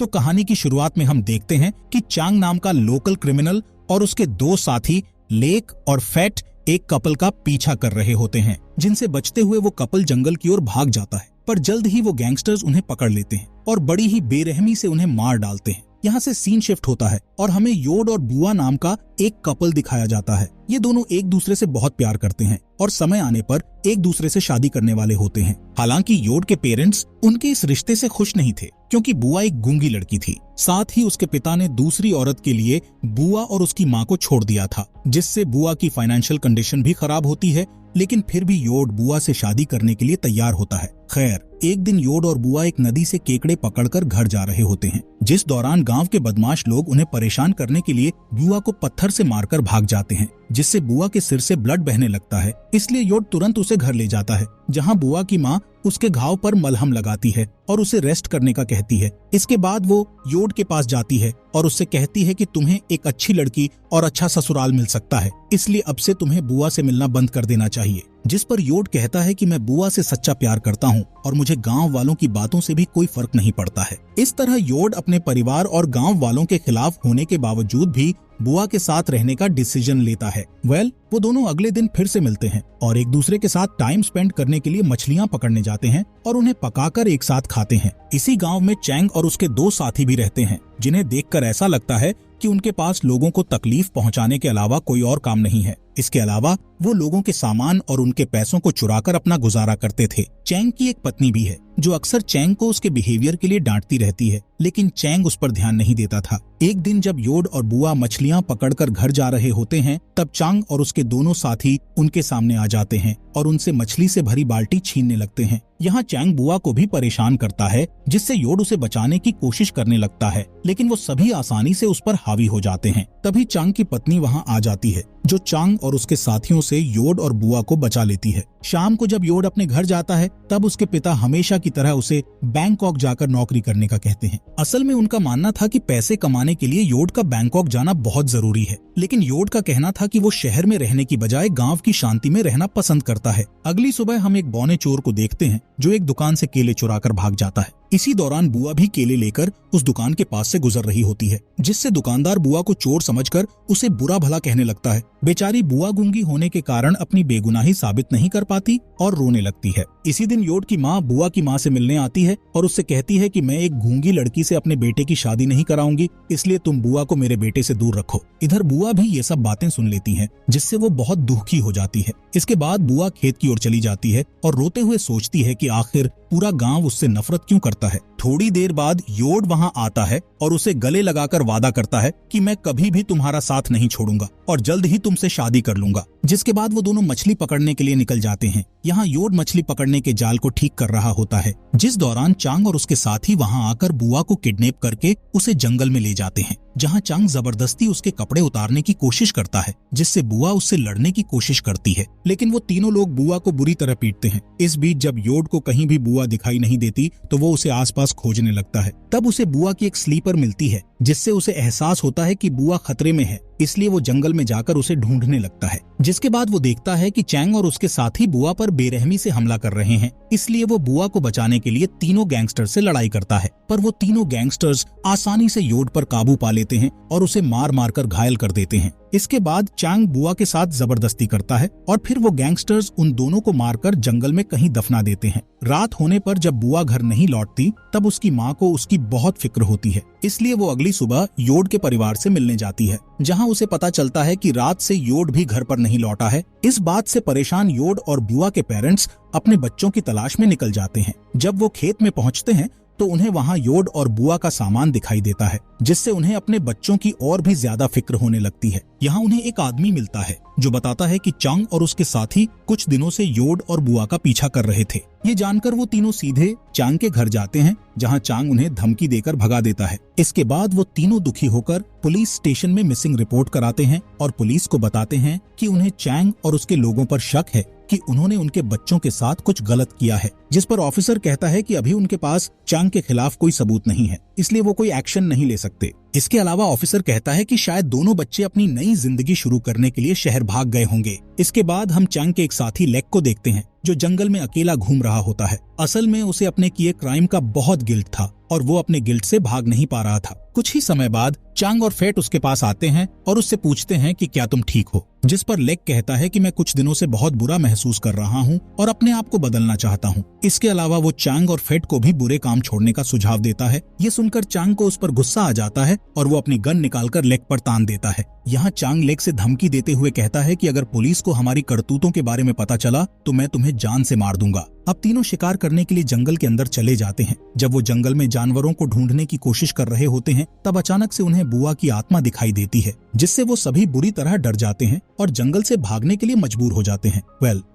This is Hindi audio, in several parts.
तो कहानी की शुरुआत में हम देखते हैं कि चांग नाम का लोकल क्रिमिनल और उसके दो साथी लेक और फैट एक कपल का पीछा कर रहे होते हैं, जिनसे बचते हुए वो कपल जंगल की ओर भाग जाता है। पर जल्द ही वो गैंगस्टर्स उन्हें पकड़ लेते हैं और बड़ी ही बेरहमी से उन्हें मार डालते हैं। यहाँ से सीन शिफ्ट होता है और हमें योड और बुआ नाम का एक कपल दिखाया जाता है। ये दोनों एक दूसरे से बहुत प्यार करते हैं और समय आने पर एक दूसरे से शादी करने वाले होते हैं। हालांकि योड के पेरेंट्स उनके इस रिश्ते से खुश नहीं थे, क्योंकि बुआ एक गूंगी लड़की थी। साथ ही उसके पिता ने दूसरी औरत के लिए बुआ और उसकी माँ को छोड़ दिया था, जिससे बुआ की फाइनेंशियल कंडीशन भी खराब होती है। लेकिन फिर भी योड बुआ से शादी करने के लिए तैयार होता है। खैर, एक दिन योड और बुआ एक नदी से केकड़े पकड़कर घर जा रहे होते हैं, जिस दौरान गांव के बदमाश लोग उन्हें परेशान करने के लिए बुआ को पत्थर से मारकर भाग जाते हैं, जिससे बुआ के सिर से ब्लड बहने लगता है। इसलिए योड तुरंत उसे घर ले जाता है, जहां बुआ की माँ उसके घाव पर मलहम लगाती है और उसे रेस्ट करने का कहती है। इसके बाद वो योड के पास जाती है और उससे कहती है कि तुम्हें एक अच्छी लड़की और अच्छा ससुराल मिल सकता है, इसलिए अब से तुम्हें बुआ से मिलना बंद कर देना चाहिए। जिस पर योड कहता है कि मैं बुआ से सच्चा प्यार करता हूँ और मुझे गांव वालों की बातों से भी कोई फर्क नहीं पड़ता है। इस तरह योड अपने परिवार और गांव वालों के खिलाफ होने के बावजूद भी बुआ के साथ रहने का डिसीजन लेता है। वो दोनों अगले दिन फिर से मिलते हैं और एक दूसरे के साथ टाइम स्पेंड करने के लिए मछलियां पकड़ने जाते हैं और उन्हें पकाकर एक साथ खाते हैं। इसी गांव में चैंग और उसके दो साथी भी रहते हैं, जिन्हें देखकर ऐसा लगता है कि उनके पास लोगों को तकलीफ पहुंचाने के अलावा कोई और काम नहीं है। इसके अलावा वो लोगों के सामान और उनके पैसों को चुराकर अपना गुजारा करते थे। चैंग की एक पत्नी भी है, जो अक्सर चैंग को उसके बिहेवियर के लिए डांटती रहती है, लेकिन चैंग उस पर ध्यान नहीं देता था। एक दिन जब योड और बुआ मछलियां पकड़कर घर जा रहे होते हैं, तब चांग और उसके दोनों साथी उनके सामने आ जाते हैं और उनसे मछली से भरी बाल्टी छीनने लगते हैं। यहाँ चैंग बुआ को भी परेशान करता है, जिससे योड उसे बचाने की कोशिश करने लगता है, लेकिन वो सभी आसानी से उस पर हावी हो जाते हैं। तभी चांग की पत्नी वहाँ आ जाती है, जो चांग और उसके साथियों से योड और बुआ को बचा लेती है। शाम को जब योड अपने घर जाता है, तब उसके पिता हमेशा की तरह उसे बैंकॉक जाकर नौकरी करने का कहते हैं। असल में उनका मानना था कि पैसे कमाने के लिए योड का बैंकॉक जाना बहुत जरूरी है, लेकिन योड का कहना था कि वो शहर में रहने की बजाय गांव की शांति में रहना पसंद करता है। अगली सुबह हम एक बौने चोर को देखते हैं, जो एक दुकान से केले चुराकर भाग जाता है। इसी दौरान बुआ भी केले लेकर उस दुकान के पास से गुजर रही होती है, जिससे दुकानदार बुआ को चोर समझकर उसे बुरा भला कहने लगता है। बेचारी बुआ गूंगी होने के कारण अपनी बेगुनाही साबित नहीं कर पाती और रोने लगती है। इसी दिन योड की माँ बुआ की माँ से मिलने आती है और उससे कहती है कि मैं एक गूंगी लड़की से अपने बेटे की शादी नहीं कराऊंगी, इसलिए तुम बुआ को मेरे बेटे से दूर रखो। इधर बुआ भी ये सब बातें सुन लेती है, जिससे वो बहुत दुखी हो जाती है। इसके बाद बुआ खेत की ओर चली जाती है और रोते हुए सोचती है कि आखिर पूरा गांव उससे नफरत क्यों करता है। थोड़ी देर बाद योड वहां आता है और उसे गले लगाकर वादा करता है कि मैं कभी भी तुम्हारा साथ नहीं छोड़ूंगा और जल्द ही तुमसे शादी कर लूंगा। जिसके बाद वो दोनों मछली पकड़ने के लिए निकल जाते हैं। यहाँ योड मछली पकड़ने के जाल को ठीक कर रहा होता है, जिस दौरान चांग और उसके साथी वहां आकर बुआ को किडनैप करके उसे जंगल में ले जाते हैं, जहाँ चांग जबरदस्ती उसके कपड़े उतारने की कोशिश करता है, जिससे बुआ उससे लड़ने की कोशिश करती है, लेकिन वो तीनों लोग बुआ को बुरी तरह पीटते हैं। इस बीच जब योड को कहीं भी बुआ दिखाई नहीं देती, तो वो उसे आसपास खोजने लगता है। तब उसे बुआ की एक स्लीपर मिलती है, जिससे उसे एहसास होता है कि बुआ खतरे में है, इसलिए वो जंगल में जाकर उसे ढूंढने लगता है। जिसके बाद वो देखता है कि चैंग और उसके साथी बुआ पर बेरहमी से हमला कर रहे हैं, इसलिए वो बुआ को बचाने के लिए तीनों गैंगस्टर से लड़ाई करता है। पर वो तीनों गैंगस्टर्स आसानी से योड पर काबू पा लेते हैं और उसे मार मार कर घायल कर देते हैं। इसके बाद चांग बुआ के साथ जबरदस्ती करता है और फिर वो गैंगस्टर्स उन दोनों को मारकर जंगल में कहीं दफना देते हैं। रात होने पर जब बुआ घर नहीं लौटती, तब उसकी माँ को उसकी बहुत फिक्र होती है, इसलिए वो अगली सुबह योड के परिवार से मिलने जाती है, जहाँ उसे पता चलता है कि रात से योड भी घर पर नहीं लौटा है। इस बात से परेशान योड और बुआ के पेरेंट्स अपने बच्चों की तलाश में निकल जाते हैं। जब वो खेत में पहुँचते हैं, तो उन्हें वहाँ योड और बुआ का सामान दिखाई देता है, जिससे उन्हें अपने बच्चों की और भी ज्यादा फिक्र होने लगती है। यहाँ उन्हें एक आदमी मिलता है, जो बताता है कि चांग और उसके साथी कुछ दिनों से योड और बुआ का पीछा कर रहे थे। ये जानकर वो तीनों सीधे चांग के घर जाते हैं, जहाँ चांग उन्हें धमकी देकर भगा देता है। इसके बाद वो तीनों दुखी होकर पुलिस स्टेशन में मिसिंग रिपोर्ट कराते हैं और पुलिस को बताते हैं कि उन्हें चांग और उसके लोगों पर शक है कि उन्होंने उनके बच्चों के साथ कुछ गलत किया है। जिस पर ऑफिसर कहता है कि अभी उनके पास चांग के खिलाफ कोई सबूत नहीं है, इसलिए वो कोई एक्शन नहीं ले सकते। इसके अलावा ऑफिसर कहता है कि शायद दोनों बच्चे अपनी नई जिंदगी शुरू करने के लिए शहर भाग गए होंगे। इसके बाद हम चांग के एक साथी लेक को देखते हैं, जो जंगल में अकेला घूम रहा होता है। असल में उसे अपने किए क्राइम का बहुत गिल्ट था और वो अपने गिल्ट से भाग नहीं पा रहा था। कुछ ही समय बाद चांग और फेट उसके पास आते हैं और उससे पूछते हैं कि क्या तुम ठीक हो, जिस पर लेक कहता है कि मैं कुछ दिनों से बहुत बुरा महसूस कर रहा हूँ और अपने आप को बदलना चाहता हूँ। इसके अलावा वो चांग और फेट को भी बुरे काम छोड़ने का सुझाव देता है। ये सुनकर चांग को उस पर गुस्सा आ जाता है और वो अपनी गन निकालकर लेक पर तान देता है। यहाँ चांग लेक से धमकी देते हुए कहता है कि अगर पुलिस को हमारी करतूतों के बारे में पता चला तो मैं तुम्हें जान से मार दूंगा। अब तीनों शिकार करने के लिए जंगल के अंदर चले जाते हैं। जब वो जंगल में जानवरों को ढूंढने की कोशिश कर रहे होते हैं तब अचानक से उन्हें बुआ की आत्मा दिखाई देती है, जिससे वो सभी बुरी तरह डर जाते हैं और जंगल से भागने के लिए मजबूर हो जाते हैं।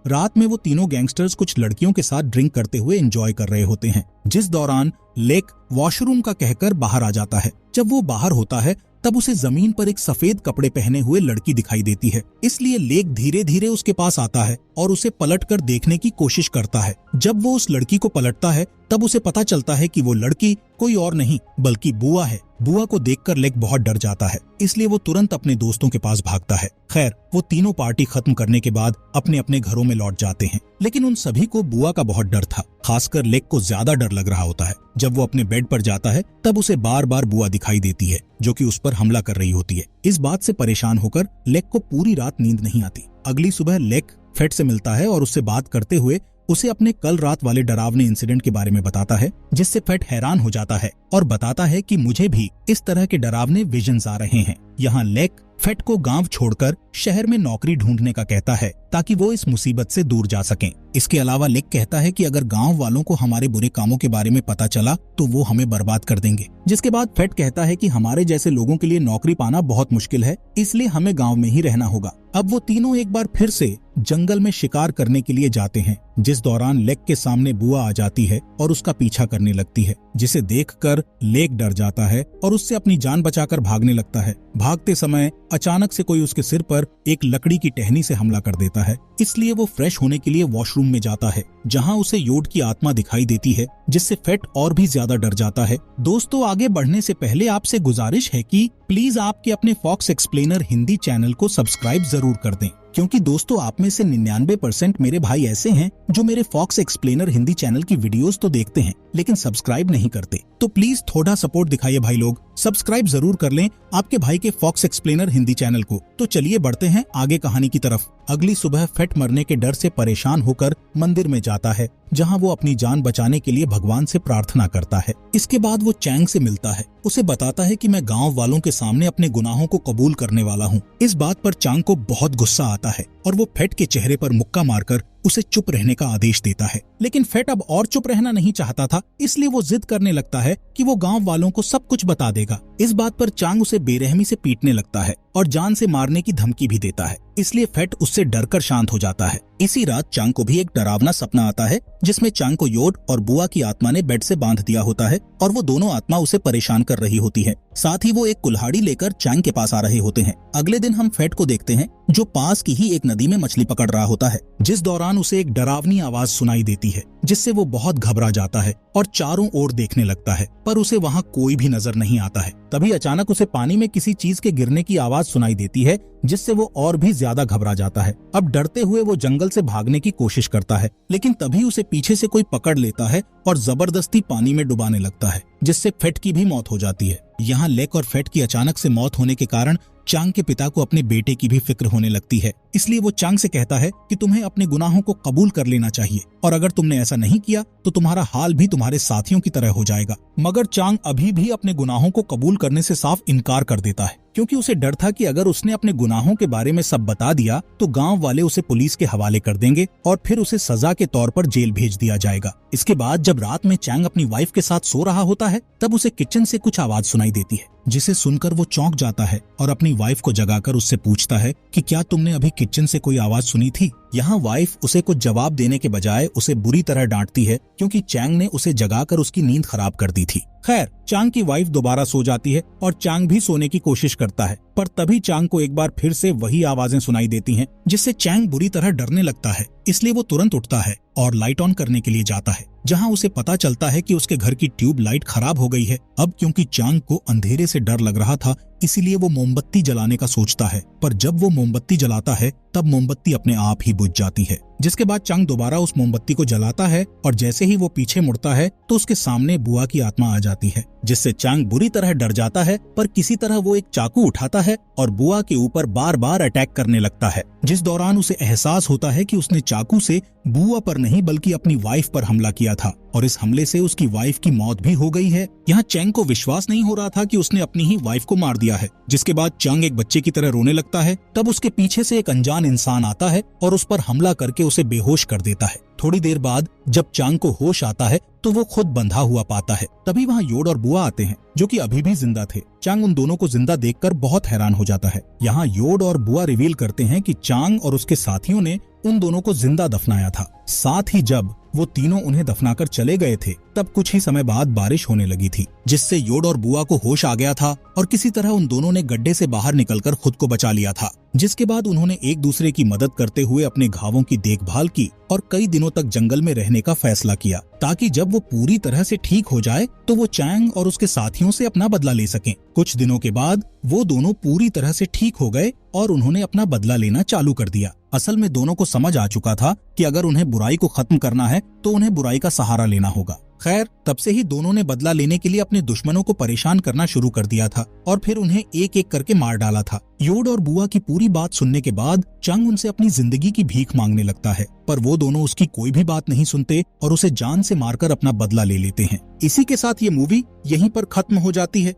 रात में वो तीनों गैंगस्टर्स कुछ लड़कियों के साथ ड्रिंक करते हुए एंजॉय कर रहे होते हैं, जिस दौरान लेक वॉशरूम का कहकर बाहर आ जाता है। जब वो बाहर होता है तब उसे जमीन पर एक सफेद कपड़े पहने हुए लड़की दिखाई देती है, इसलिए लेक धीरे धीरे उसके पास आता है और उसे पलटकर देखने की कोशिश करता है। जब वो उस लड़की को पलटता है तब उसे पता चलता है कि वो लड़की कोई और नहीं बल्कि बुआ है। बुआ को देखकर लेक बहुत डर जाता है, इसलिए वो तुरंत अपने दोस्तों के पास भागता है। खैर, वो तीनों पार्टी खत्म करने के बाद अपने अपने घरों में लौट जाते हैं, लेकिन उन सभी को बुआ का बहुत डर था। खासकर लेक को ज्यादा डर लग रहा होता है। जब वो अपने बेड पर जाता है तब उसे बार बार बुआ दिखाई देती है, जो कि उस पर हमला कर रही होती है। इस बात से परेशान होकर लेक को पूरी रात नींद नहीं आती। अगली सुबह लेक फेट से मिलता है और उससे बात करते हुए उसे अपने कल रात वाले डरावने इंसिडेंट के बारे में बताता है, जिससे फेट हैरान हो जाता है और बताता है कि मुझे भी इस तरह के डरावने विजन्स आ रहे हैं। यहाँ लेक फेट को गांव छोड़कर शहर में नौकरी ढूंढने का कहता है ताकि वो इस मुसीबत से दूर जा सकें। इसके अलावा लेक कहता है कि अगर गांव वालों को हमारे बुरे कामों के बारे में पता चला तो वो हमें बर्बाद कर देंगे। जिसके बाद फेट कहता है कि हमारे जैसे लोगों के लिए नौकरी पाना बहुत मुश्किल है, इसलिए हमें गांव में ही रहना होगा। अब वो तीनों एक बार फिर से जंगल में शिकार करने के लिए जाते हैं, जिस दौरान लेक के सामने बुआ आ जाती है और उसका पीछा करने लगती है, जिसे देखकर लेक डर जाता है और उससे अपनी जान बचाकर भागने लगता है। भागते समय अचानक से कोई उसके सिर पर एक लकड़ी की टहनी से हमला कर देता है, इसलिए वो फ्रेश होने के लिए वॉशरूम में जाता है, जहां उसे योड की आत्मा दिखाई देती है, जिससे फेट और भी ज्यादा डर जाता है। दोस्तों, आगे बढ़ने से पहले आपसे गुजारिश है कि प्लीज आपके अपने फॉक्स एक्सप्लेनर हिंदी चैनल को सब्सक्राइब जरूर कर दें, क्योंकि दोस्तों आप में से 99% मेरे भाई ऐसे हैं जो मेरे फॉक्स एक्सप्लेनर हिंदी चैनल की वीडियोस तो देखते हैं लेकिन सब्सक्राइब नहीं करते। तो प्लीज थोड़ा सपोर्ट दिखाइए भाई लोग, सब्सक्राइब जरूर कर लें आपके भाई के फॉक्स एक्सप्लेनर हिंदी चैनल को। तो चलिए बढ़ते हैं आगे कहानी की तरफ। अगली सुबह फेट मरने के डर से परेशान होकर मंदिर में जाता है, जहां वो अपनी जान बचाने के लिए भगवान से प्रार्थना करता है। इसके बाद वो चैंग से मिलता है, उसे बताता है कि मैं गांव वालों के सामने अपने गुनाहों को कबूल करने वाला हूँ। इस बात पर चांग को बहुत गुस्सा आता है और वो फेट के चेहरे पर मुक्का मारकर उसे चुप रहने का आदेश देता है। लेकिन फेट अब और चुप रहना नहीं चाहता था, इसलिए वो जिद करने लगता है कि वो गांव वालों को सब कुछ बता देगा। इस बात पर चांग उसे बेरहमी से पीटने लगता है और जान से मारने की धमकी भी देता है, इसलिए फेट उससे डरकर शांत हो जाता है। इसी रात चांग को भी एक डरावना सपना आता है, जिसमें चांग को योड और बुआ की आत्मा ने बेड से बांध दिया होता है और वो दोनों आत्मा उसे परेशान कर रही होती है। साथ ही वो एक कुल्हाड़ी लेकर चांग के पास आ रहे होते हैं। अगले दिन हम फेट को देखते हैं, जो पास की ही एक नदी में मछली पकड़ रहा होता है, जिस दौरान उसे एक डरावनी आवाज सुनाई देती है, जिससे वो बहुत घबरा जाता है और चारों ओर देखने लगता है, पर उसे वहाँ कोई भी नजर नहीं आता है। तभी अचानक उसे पानी में किसी चीज के गिरने की आवाज सुनाई देती है, जिससे वो और भी ज्यादा घबरा जाता है। अब डरते हुए वो जंगल से भागने की कोशिश करता है, लेकिन तभी उसे पीछे से कोई पकड़ लेता है और जबरदस्ती पानी में डुबाने लगता है, जिससे फेट की भी मौत हो जाती है। यहाँ लेक और फेट की अचानक से मौत होने के कारण चांग के पिता को अपने बेटे की भी फिक्र होने लगती है, इसलिए वो चांग से कहता है कि तुम्हें अपने गुनाहों को कबूल कर लेना चाहिए और अगर तुमने ऐसा नहीं किया तो तुम्हारा हाल भी तुम्हारे साथियों की तरह हो जाएगा। मगर चांग अभी भी अपने गुनाहों को कबूल करने से साफ इनकार कर देता है, क्योंकि उसे डर था कि अगर उसने अपने गुनाहों के बारे में सब बता दिया तो गांव वाले उसे पुलिस के हवाले कर देंगे और फिर उसे सजा के तौर पर जेल भेज दिया जाएगा। इसके बाद जब रात में चांग अपनी वाइफ के साथ सो रहा होता है, तब उसे किचन से कुछ आवाज सुनाई देती है, जिसे सुनकर वो चौंक जाता है और अपनी वाइफ को जगाकर उससे पूछता है कि क्या तुमने अभी किचन से कोई आवाज सुनी थी। यहाँ वाइफ उसे कुछ जवाब देने के बजाय उसे बुरी तरह डांटती है, क्योंकि चांग ने उसे जगाकर उसकी नींद खराब कर दी थी। खैर, चांग की वाइफ दोबारा सो जाती है और चांग भी सोने की कोशिश करता है, पर तभी चांग को एक बार फिर से वही आवाजें सुनाई देती हैं, जिससे चांग बुरी तरह डरने लगता है। इसलिए वो तुरंत उठता है और लाइट ऑन करने के लिए जाता है, जहां उसे पता चलता है कि उसके घर की ट्यूब लाइट खराब हो गई है। अब क्योंकि चांग को अंधेरे से डर लग रहा था, इसीलिए वो मोमबत्ती जलाने का सोचता है, पर जब वो मोमबत्ती जलाता है तब मोमबत्ती अपने आप ही बुझ जाती है। जिसके बाद चंग दोबारा उस मोमबत्ती को जलाता है और जैसे ही वो पीछे मुड़ता है तो उसके सामने बुआ की आत्मा आ जाती है, जिससे चंग बुरी तरह डर जाता है। पर किसी तरह वो एक चाकू उठाता है और बुआ के ऊपर बार बार अटैक करने लगता है, जिस दौरान उसे एहसास होता है कि उसने चाकू से बुआ पर नहीं बल्कि अपनी वाइफ पर हमला किया था और इस हमले से उसकी वाइफ की मौत भी हो गई है। यहाँ चंग को विश्वास नहीं हो रहा था कि उसने अपनी ही वाइफ को मार दिया है। जिसके बाद चंग एक बच्चे की तरह रोने लगता है। तब उसके पीछे से एक अनजान इंसान आता है और उस पर हमला करके उसे बेहोश कर देता है। थोड़ी देर बाद जब चंग को होश आता है तो वो खुद बंधा हुआ पाता है। तभी वहाँ योड और बुआ आते हैं जो कि अभी भी जिंदा थे। चांग उन दोनों को जिंदा देखकर बहुत हैरान हो जाता है। यहाँ योड और बुआ रिवील करते हैं कि चांग और उसके साथियों ने उन दोनों को जिंदा दफनाया था। साथ ही जब वो तीनों उन्हें दफनाकर चले गए थे तब कुछ ही समय बाद बारिश होने लगी थी, जिससे योड और बुआ को होश आ गया था और किसी तरह उन दोनों ने गड्ढे से बाहर निकलकर खुद को बचा लिया था। जिसके बाद उन्होंने एक दूसरे की मदद करते हुए अपने घावों की देखभाल की और कई दिनों तक जंगल में रहने का फैसला किया, ताकि जब वो पूरी तरह से ठीक हो जाए तो वो चैंग और उसके साथियों से अपना बदला ले सकें। कुछ दिनों के बाद वो दोनों पूरी तरह से ठीक हो गए और उन्होंने अपना बदला लेना चालू कर दिया। असल में दोनों को समझ आ चुका था कि अगर उन्हें बुराई को खत्म करना है तो उन्हें बुराई का सहारा लेना होगा। खैर, तब से ही दोनों ने बदला लेने के लिए अपने दुश्मनों को परेशान करना शुरू कर दिया था और फिर उन्हें एक एक करके मार डाला था। योड और बुआ की पूरी बात सुनने के बाद चंग उनसे अपनी जिंदगी की भीख मांगने लगता है, पर वो दोनों उसकी कोई भी बात नहीं सुनते और उसे जान से मारकर अपना बदला ले लेते हैं। इसी के साथ ये मूवी यहीं पर खत्म हो जाती है।